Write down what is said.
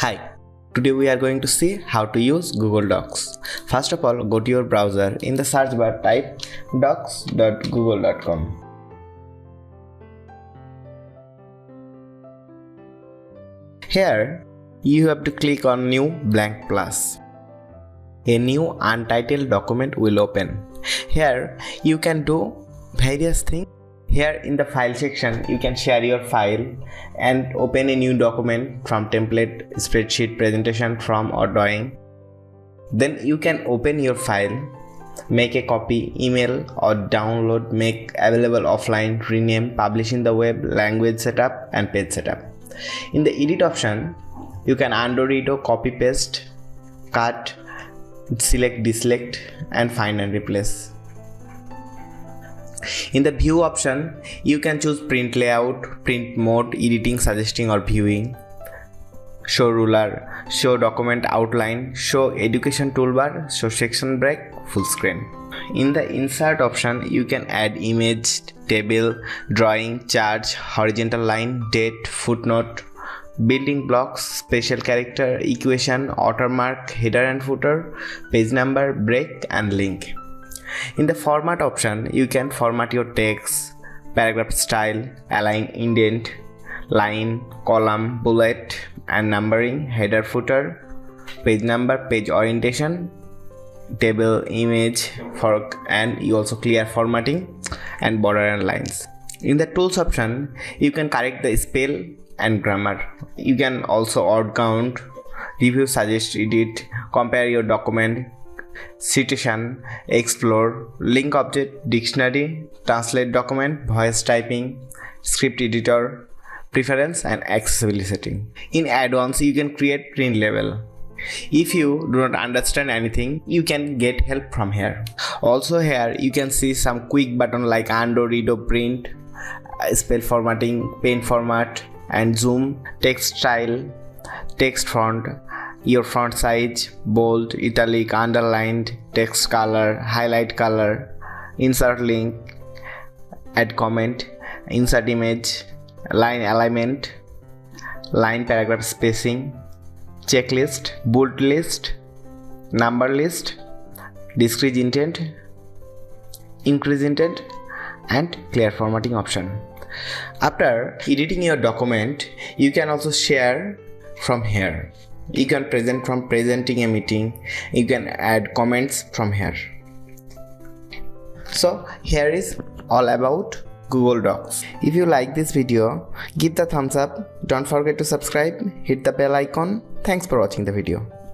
Hi, today we are going to see how to use Google Docs. First of all, go to your browser. In the search bar, type docs.google.com. Here, you have to click on New blank plus. A new untitled document will open. Here, you can do various things. Here in the file section, you can share your file and open a new document from template, spreadsheet, presentation from or drawing. Then you can open your file, make a copy, email or download, make available offline, rename, publish in the web, language setup and page setup. In the edit option, you can undo, redo, copy, paste, cut, select, deselect and find and replace. In the view option, you can choose print layout, print mode, editing, suggesting or viewing, show ruler, show document outline, show education toolbar, show section break, full screen. In the insert option, you can add image, table, drawing, chart, horizontal line, date, footnote, building blocks, special character, equation, watermark, header and footer, page number, break and link. In the format option, you can format your text, paragraph style, align indent, line, column, bullet and numbering, header, footer, page number, page orientation, table, image, fork, and you also clear formatting and border and lines. In the tools option, you can correct the spell and grammar. You can also word count, review, suggest, edit, compare your document, citation, explore, link object, dictionary, translate document, voice typing, script editor, preference and accessibility setting. In advanced, you can create print label. If you do not understand anything, you can get help from here. Also here you can see some quick button like undo, redo, print, spell formatting, pen format and zoom, text style, text font, your font size, bold, italic, underlined, text color, highlight color, insert link, add comment, insert image, line alignment, line paragraph spacing, checklist, bold list, number list, decrease intent, increase intent and clear formatting option. After editing your document, you can also share from here. You can present from presenting a meeting. You can add comments from here. So here is all about Google Docs. If you like this video, give the thumbs up. Don't forget to subscribe. Hit the bell icon. Thanks for watching the video.